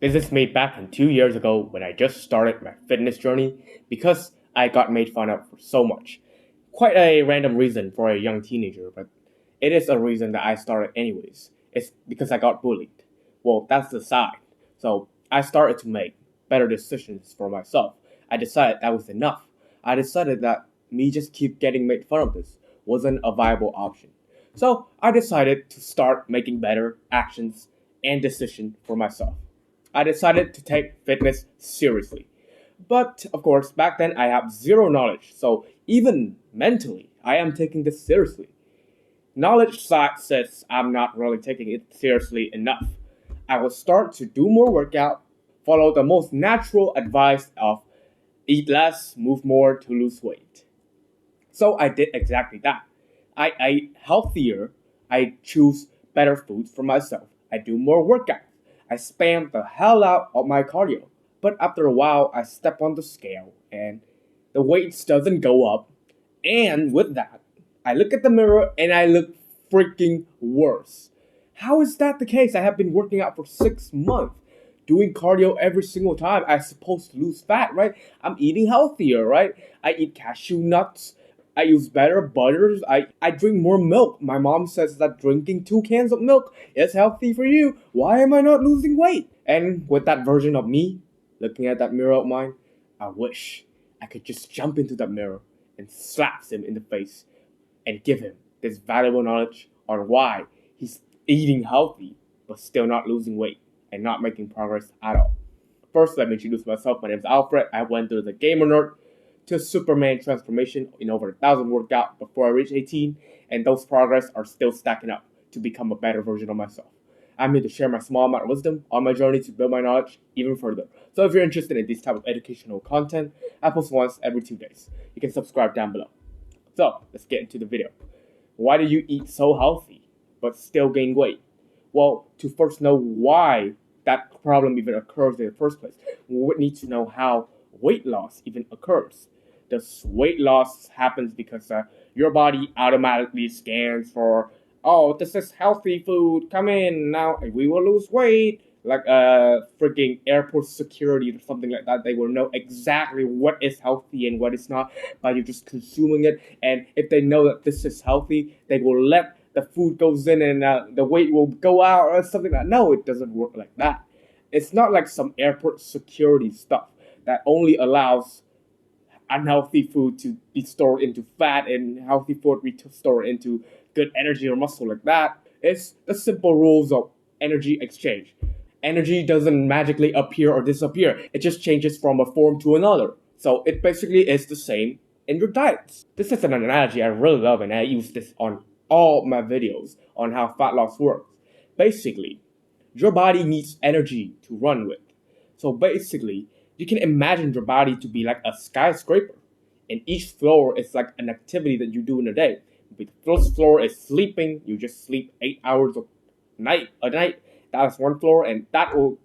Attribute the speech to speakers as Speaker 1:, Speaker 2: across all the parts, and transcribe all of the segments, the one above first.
Speaker 1: This is made back in 2 years ago when I just started my fitness journey because I got made fun of for so much. Quite a random reason for a young teenager, but it is a reason that I started anyways. It's because I got bullied. Well, that's the side. So I started to make better decisions for myself. I decided that was enough. I decided that me just keep getting made fun of this wasn't a viable option. So I decided to start making better actions and decisions for myself. I decided to take fitness seriously. But of course, back then I have zero knowledge, so even mentally, I am taking this seriously. Knowledge side says I'm not really taking it seriously enough. I will start to do more workout, follow the most natural advice of eat less, move more to lose weight. So I did exactly that. I ate healthier. I choose better foods for myself. I do more workouts. I spam the hell out of my cardio. But after a while, I step on the scale and the weights doesn't go up. And with that, I look at the mirror and I look freaking worse. How is that the case? I have been working out for 6 months, doing cardio every single time. I'm supposed to lose fat, right? I'm eating healthier, right? I eat cashew nuts. I use better butters. I drink more milk. My mom says that drinking 2 cans of milk is healthy for you. Why am I not losing weight? And with that version of me, looking at that mirror of mine, I wish I could just jump into that mirror and slap him in the face and give him this valuable knowledge on why he's eating healthy but still not losing weight and not making progress at all. First, let me introduce myself. My name is Alfred. I went through the gamer nerd to Superman transformation in over 1,000 workouts before I reached 18, and those progress are still stacking up to become a better version of myself. I'm here to share my small amount of wisdom on my journey to build my knowledge even further. So if you're interested in this type of educational content, I post once every 2 days. You can subscribe down below. So let's get into the video. Why do you eat so healthy but still gain weight? Well, to first know why that problem even occurs in the first place, we would need to know how weight loss even occurs. Does weight loss happens because your body automatically scans for, oh, this is healthy food, come in, now we will lose weight, like freaking airport security or something like that. They will know exactly what is healthy and what is not by you just consuming it. And if they know that this is healthy, they will let the food goes in and the weight will go out or something like that. No, it doesn't work like that. It's not like some airport security stuff that only allows unhealthy food to be stored into fat and healthy food be stored into good energy or muscle like that. It's the simple rules of energy exchange. Energy doesn't magically appear or disappear. It just changes from a form to another. So it basically is the same in your diets. This is an analogy I really love and I use this on all my videos on how fat loss works. Basically, your body needs energy to run with. So basically, you can imagine your body to be like a skyscraper, and each floor is like an activity that you do in a day. The first floor is sleeping. You just sleep 8 hours a night. That's one floor, and that will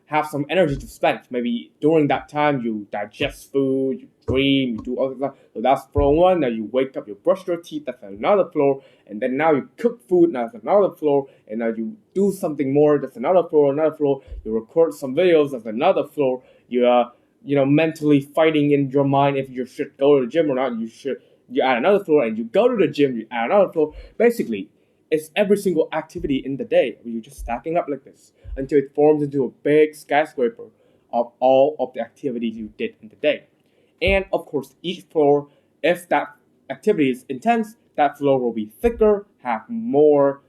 Speaker 1: have some energy to spend. Maybe during that time you digest food, you dream, you do all that stuff. So that's floor one. Now you wake up, you brush your teeth. That's another floor, and then now you cook food. Now that's another floor, and now you do something more. That's another floor. Another floor. You record some videos. That's another floor. You mentally fighting in your mind if you should go to the gym or not. You add another floor, and you go to the gym. You add another floor. Basically, it's every single activity in the day where you're just stacking up like this until it forms into a big skyscraper of all of the activities you did in the day. And of course, each floor, if that activity is intense, that floor will be thicker, have more,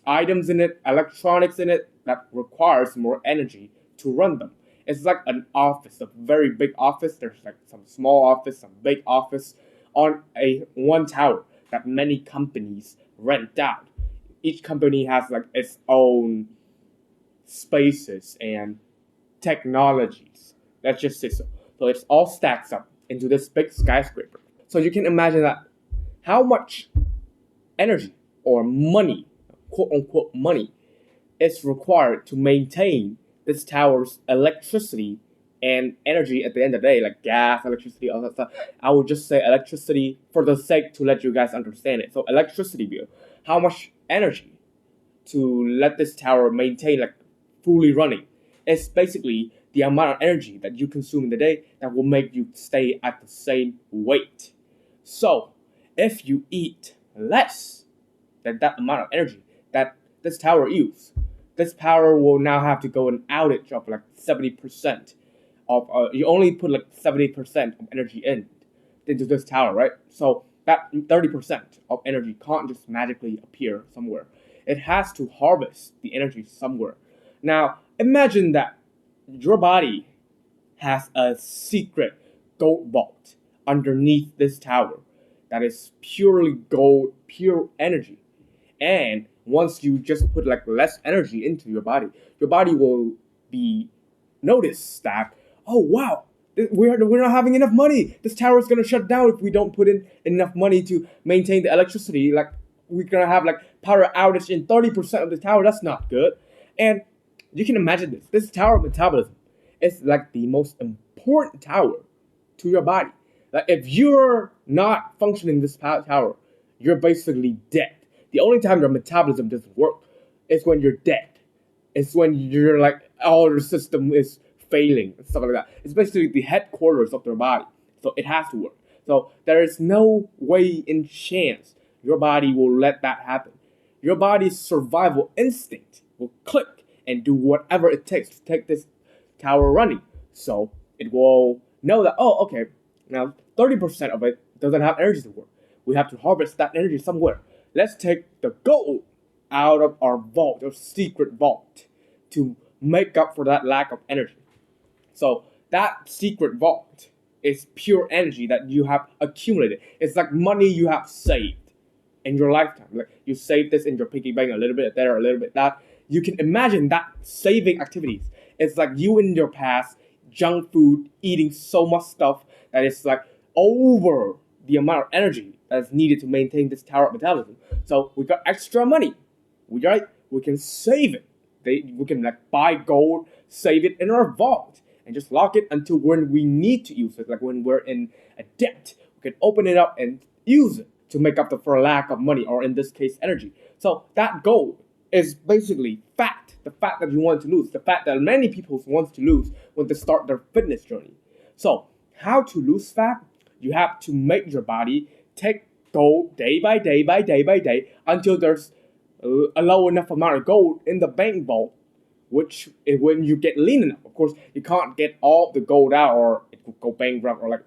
Speaker 1: items in it, electronics in it that requires more energy to run them. It's like an office, a very big office. There's like some small office, some big office on a one tower that many companies rent out. Each company has like its own spaces and technologies. Let's just say so. So it all stacks up into this big skyscraper. So you can imagine that how much energy or money, quote unquote money, is required to maintain this tower's electricity and energy at the end of the day, like gas, electricity, all that stuff. I would just say electricity for the sake to let you guys understand it. So electricity bill, how much energy to let this tower maintain like fully running. It's basically the amount of energy that you consume in the day that will make you stay at the same weight. So, if you eat less than that amount of energy that this tower uses, this power will now have to go an outage of like 70% of you only put like 70% of energy into this tower, right? So that 30% of energy can't just magically appear somewhere. It has to harvest the energy somewhere. Now imagine that your body has a secret gold vault underneath this tower that is purely gold, pure energy. And once you just put like less energy into your body will be notice that, oh wow, we're not having enough money. This tower is gonna shut down if we don't put in enough money to maintain the electricity. Like we're gonna have like power outage in 30% of the tower. That's not good. And you can imagine this. This tower metabolism is like the most important tower to your body. Like if you're not functioning this tower, you're basically dead. The only time your metabolism doesn't work is when you're dead. It's when you're like all your system is failing and stuff like that. It's basically the headquarters of your body, so it has to work. So there is no way in chance your body will let that happen. Your body's survival instinct will click and do whatever it takes to take this tower running. So it will know that, oh, okay, now 30% of it doesn't have energy to work. We have to harvest that energy somewhere. Let's take the gold out of our vault, our secret vault, to make up for that lack of energy. So that secret vault is pure energy that you have accumulated. It's like money you have saved in your lifetime. Like you save this in your piggy bank, a little bit there, a little bit that. You can imagine that saving activities. It's like you in your past, junk food, eating so much stuff that it's like over the amount of energy that's needed to maintain this tower of metabolism. So we got extra money. We can save it. We can like buy gold, save it in our vault, and just lock it until when we need to use it. Like when we're in a debt, we can open it up and use it to make up for lack of money, or in this case, energy. So that gold is basically fat, the fat that you want to lose, the fat that many people want to lose when they start their fitness journey. So how to lose fat? You have to make your body take gold day by day by day by day until there's a low enough amount of gold in the bank vault, which is when you get lean enough. Of course, you can't get all the gold out or it could go bankrupt or like,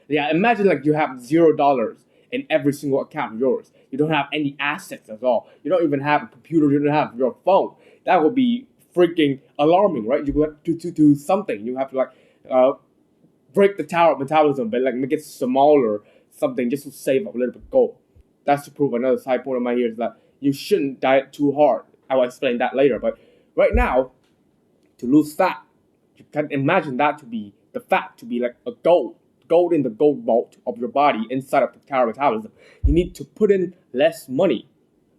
Speaker 1: yeah, imagine like you have $0 in every single account of yours. You don't have any assets at all. You don't even have a computer. You don't have your phone. That would be freaking alarming, right? You have to do something. You have to like break the tower of metabolism, but like make it smaller, something just to save up a little bit of gold. That's to prove another side point of mine here is that you shouldn't diet too hard. I will explain that later. But right now, to lose fat, you can imagine that to be the fat to be like a gold in the gold vault of your body inside of the tower of metabolism. You need to put in less money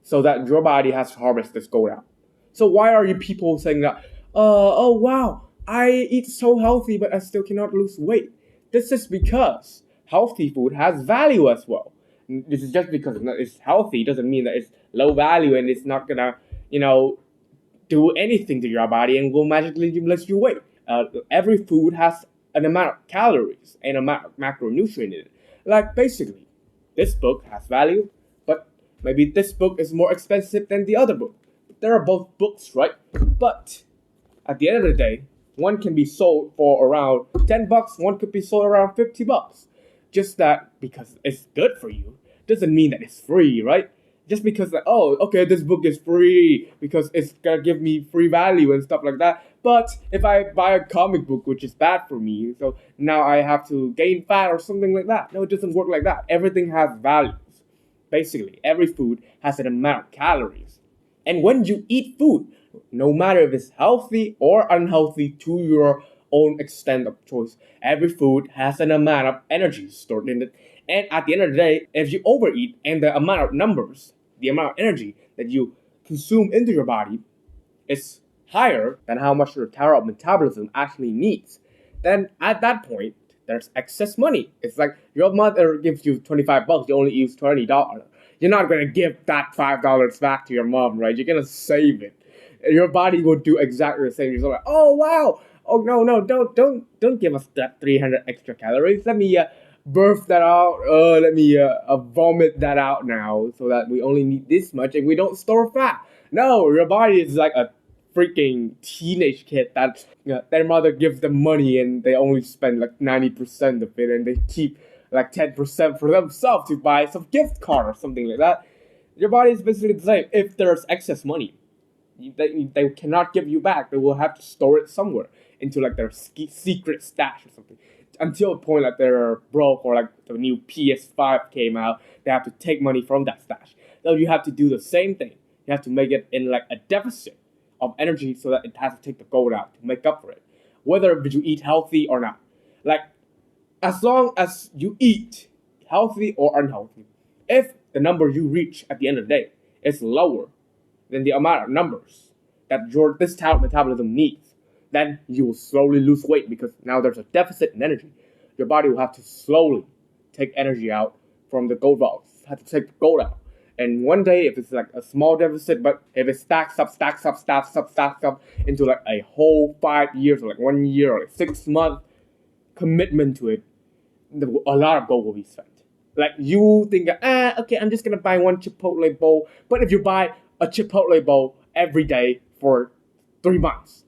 Speaker 1: so that your body has to harvest this gold out. So why are you people saying that? Oh wow, I eat so healthy, but I still cannot lose weight. This is because healthy food has value as well. This is just because it's healthy doesn't mean that it's low value and it's not gonna, do anything to your body and will magically lose you weight. Every food has an amount of calories and amount of macronutrient in it. Like basically, this book has value, but maybe this book is more expensive than the other book. There are both books, right? But at the end of the day, one can be sold for around $10, one could be sold around $50. Just that because it's good for you doesn't mean that it's free, right? Just because like, oh, okay, this book is free because it's gonna give me free value and stuff like that. But if I buy a comic book, which is bad for me, so now I have to gain fat or something like that. No, it doesn't work like that. Everything has values. Basically, every food has an amount of calories. And when you eat food, no matter if it's healthy or unhealthy to your own extent of choice, every food has an amount of energy stored in it. And at the end of the day, if you overeat and the amount of numbers, the amount of energy that you consume into your body is higher than how much your tower of metabolism actually needs, then at that point, there's excess money. It's like your mother gives you $25, you only use $20. You're not going to give that $5 back to your mom, right? You're going to save it. your body will do exactly the same. You're like, oh wow, oh no, don't give us that 300 extra calories. Let me birth that out. Let me vomit that out now, so that we only need this much and we don't store fat. No, your body is like a freaking teenage kid that their mother gives them money and they only spend like 90% of it, and they keep like 10% for themselves to buy some gift card or something like that. Your body is basically the same. If there's excess money, they cannot give you back. They will have to store it somewhere into like their secret stash or something. Until a point that they're broke or like the new PS5 came out, they have to take money from that stash. So you have to do the same thing. You have to make it in like a deficit of energy so that it has to take the gold out to make up for it. Whether you eat healthy or not. Like, as long as you eat healthy or unhealthy, if the number you reach at the end of the day is lower than the amount of numbers that this type of metabolism needs, then you will slowly lose weight because now there's a deficit in energy. Your body will have to slowly take energy out from the gold vaults, have to take the gold out. And one day, if it's like a small deficit, but if it stacks up into like a whole 5 years or like 1 year or like 6 month commitment to it, a lot of gold will be spent. Like you think, okay, I'm just gonna buy one Chipotle bowl. But if you buy a Chipotle bowl every day for 3 months,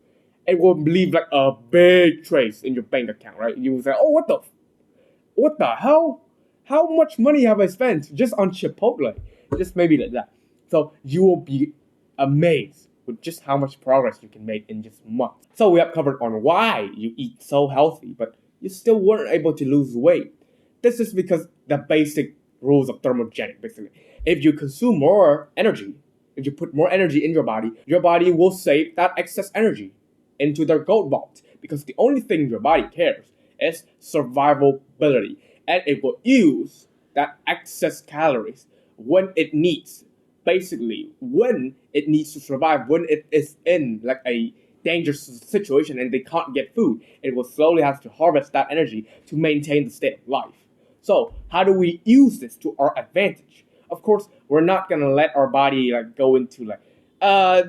Speaker 1: it will leave like a big trace in your bank account, right? You will say, oh, what the hell? How much money have I spent just on Chipotle? Just maybe like that. So you will be amazed with just how much progress you can make in just months. So we have covered on why you eat so healthy, but you still weren't able to lose weight. This is because the basic rules of thermogenic, basically. If you consume more energy, if you put more energy in your body will save that excess energy into their gold vault, because the only thing your body cares is survivability, and it will use that excess calories when it needs, basically when it needs to survive, when it is in like a dangerous situation and they can't get food. It will slowly have to harvest that energy to maintain the state of life. So how do we use this to our advantage? Of course, we're not gonna let our body like go into like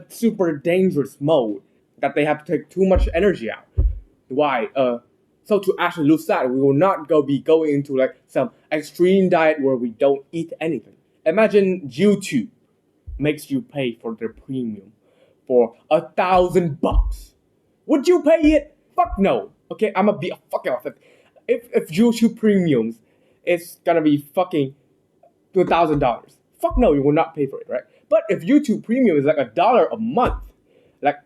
Speaker 1: super dangerous mode that they have to take too much energy out. Why? So to actually lose that, we will not be going into like some extreme diet where we don't eat anything. Imagine YouTube makes you pay for their premium for $1,000. Would you pay it? Fuck no. Okay, I'ma be a fucking off. If YouTube premiums is gonna be fucking $2,000, fuck no, you will not pay for it, right? But if YouTube premium is like $1 a month, like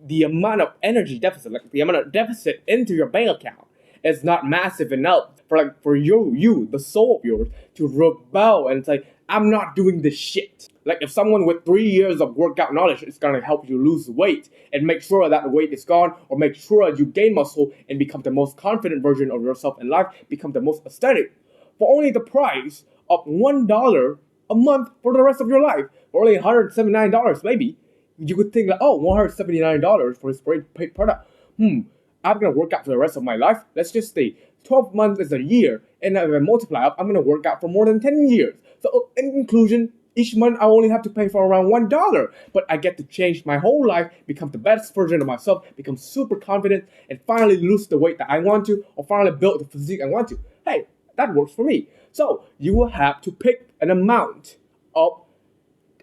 Speaker 1: the amount of energy deficit, like the amount of deficit into your bank account is not massive enough for you, the soul of yours, to rebel and say, I'm not doing this shit. Like if someone with 3 years of workout knowledge is gonna help you lose weight and make sure that the weight is gone, or make sure you gain muscle and become the most confident version of yourself in life, become the most aesthetic, for only the price of $1 a month for the rest of your life, for only $179 maybe, you could think like, oh, $179 for this great product. I'm gonna work out for the rest of my life. Let's just say 12 months is a year, and if I multiply up, I'm gonna work out for more than 10 years. So in conclusion, each month I only have to pay for around $1, but I get to change my whole life, become the best version of myself, become super confident, and finally lose the weight that I want to, or finally build the physique I want to. Hey, that works for me. So you will have to pick an amount of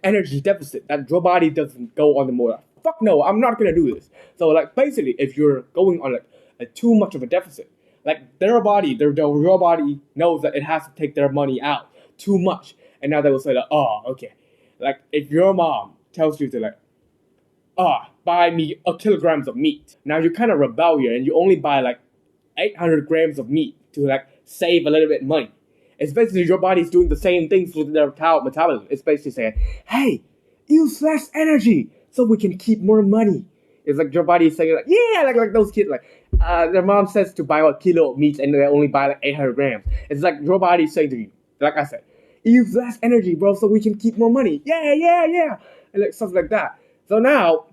Speaker 1: energy deficit that your body doesn't go on the more. Fuck no, I'm not gonna do this. So like basically, if you're going on like a too much of a deficit, like your body knows that it has to take their money out too much, and now they will say like, oh, okay. Like if your mom tells you to like, buy me a kilograms of meat. Now you kind of rebel here and you only buy like 800 grams of meat to like save a little bit money. It's basically your body's doing the same things with their metabolism. It's basically saying, hey, use less energy so we can keep more money. It's like your body is saying like, yeah, like those kids, like their mom says to buy a kilo of meat and they only buy like 800 grams. It's like your body is saying to you, like I said, use less energy, bro, so we can keep more money. Yeah. And like stuff like that. So now,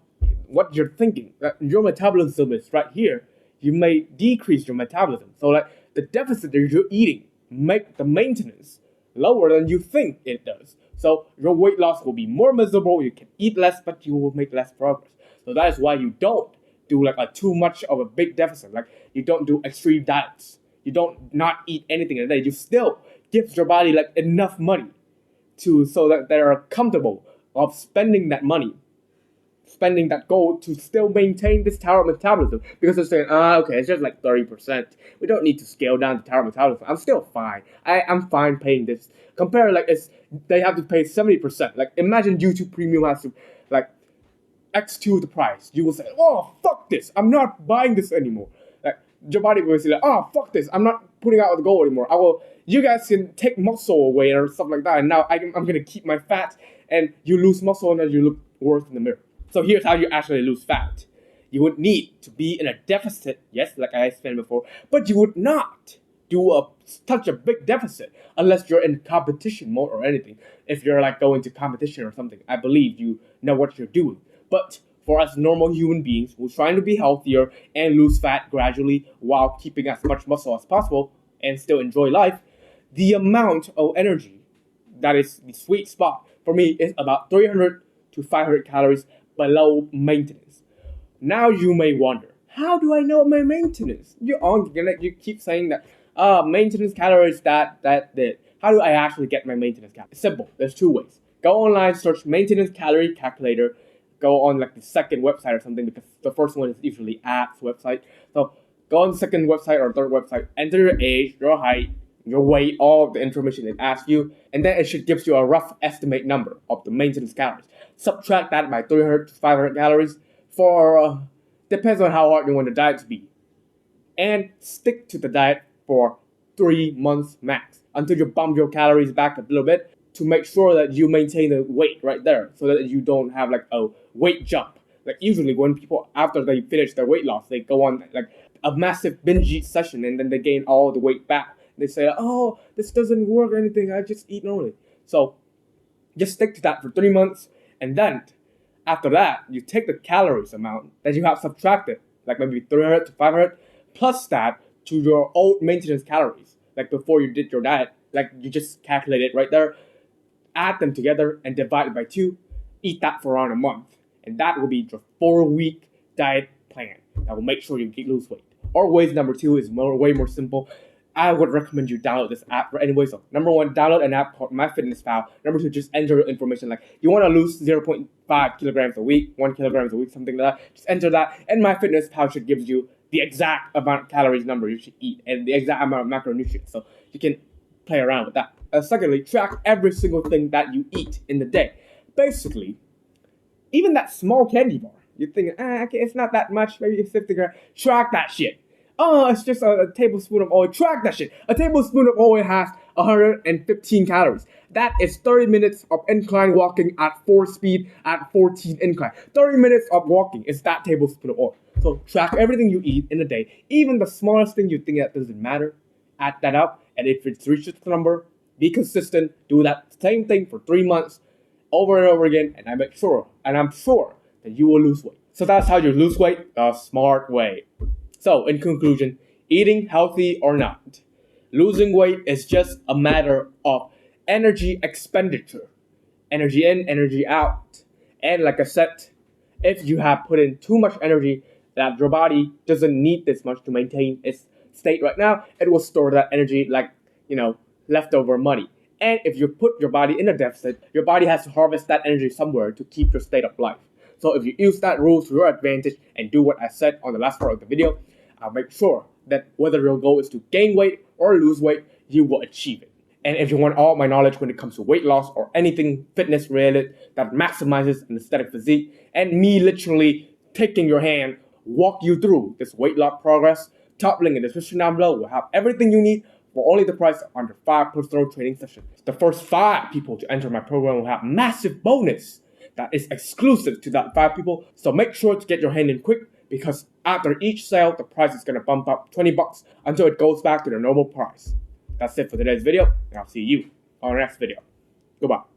Speaker 1: what you're thinking, your metabolism is right here. You may decrease your metabolism. So like the deficit that you're eating make the maintenance lower than you think it does. So your weight loss will be more miserable. You can eat less, but you will make less progress. So that is why you don't do like a too much of a big deficit. Like you don't do extreme diets. You don't not eat anything in a day. You still give your body like enough money to so that they are comfortable of spending that money, spending that gold to still maintain this tower metabolism, because they're saying, okay, it's just like 30%. We don't need to scale down the tower metabolism. I'm still fine. I'm fine paying this. Compare like they have to pay 70%. Like imagine YouTube Premium has to like X2 the price. You will say, oh fuck this, I'm not buying this anymore. Like your body will say, like, oh fuck this, I'm not putting out the gold anymore. You guys can take muscle away or stuff like that, and now I'm gonna keep my fat, and you lose muscle and then you look worse in the mirror. So here's how you actually lose fat. You would need to be in a deficit, yes, like I explained before, but you would not do such a big deficit unless you're in competition mode or anything. If you're like going to competition or something, I believe you know what you're doing. But for us normal human beings who's trying to be healthier and lose fat gradually while keeping as much muscle as possible and still enjoy life, the amount of energy that is the sweet spot for me is about 300 to 500 calories below maintenance. Now you may wonder, how do I know my maintenance? You keep saying that maintenance calories that. How do I actually get my maintenance calories? It's simple. There's two ways. Go online, search maintenance calorie calculator. Go on like the second website or something, because the first one is usually apps website. So go on the second website or third website, enter your age, your height, your weight, all the information it asks you, and then it should give you a rough estimate number of the maintenance calories. Subtract that by 300 to 500 calories for, depends on how hard you want the diet to be. And stick to the diet for 3 months max, until you bump your calories back a little bit to make sure that you maintain the weight right there, so that you don't have like a weight jump. Like usually when people, after they finish their weight loss, they go on like a massive binge eat session and then they gain all the weight back. They say, oh, this doesn't work or anything, I just eat normally. So just stick to that for 3 months, and then after that, you take the calories amount that you have subtracted, like maybe 300 to 500, plus that to your old maintenance calories, like before you did your diet, like you just calculate it right there, add them together and divide it by 2, eat that for around a month, and that will be your 4-week diet plan that will make sure you lose weight. Or ways number 2 is way more simple. I would recommend you download this app right anyway. So number 1, download an app called MyFitnessPal. Number 2, just enter your information, like you want to lose 0.5 kilograms a week, 1 kilogram a week, something like that. Just enter that, and MyFitnessPal should give you the exact amount of calories number you should eat and the exact amount of macronutrients. So you can play around with that. Secondly, track every single thing that you eat in the day. Basically, even that small candy bar, you think, okay, it's not that much, maybe it's 50 grams. Track that shit. Oh, it's just a tablespoon of oil. Track that shit. A tablespoon of oil has 115 calories. That is 30 minutes of incline walking at 4 speed at 14 incline. 30 minutes of walking is that tablespoon of oil. So track everything you eat in a day. Even the smallest thing you think that doesn't matter, add that up. And if it reaches the number, be consistent. Do that same thing for 3 months over and over again. And I'm sure that you will lose weight. So that's how you lose weight the smart way. So, in conclusion, eating healthy or not, losing weight is just a matter of energy expenditure. Energy in, energy out. And like I said, if you have put in too much energy that your body doesn't need this much to maintain its state right now, it will store that energy like, leftover money. And if you put your body in a deficit, your body has to harvest that energy somewhere to keep your state of life. So if you use that rule to your advantage and do what I said on the last part of the video, I'll make sure that whether your goal is to gain weight or lose weight, you will achieve it. And if you want all my knowledge when it comes to weight loss or anything fitness related that maximizes an aesthetic physique, and me literally taking your hand, walk you through this weight loss progress, top link in the description down below will have everything you need for only the price of under 5 personal training sessions. The first 5 people to enter my program will have massive bonus that is exclusive to that 5 people. So make sure to get your hand in quick, because after each sale, the price is going to bump up $20 until it goes back to the normal price. That's it for today's video, and I'll see you on the next video. Goodbye.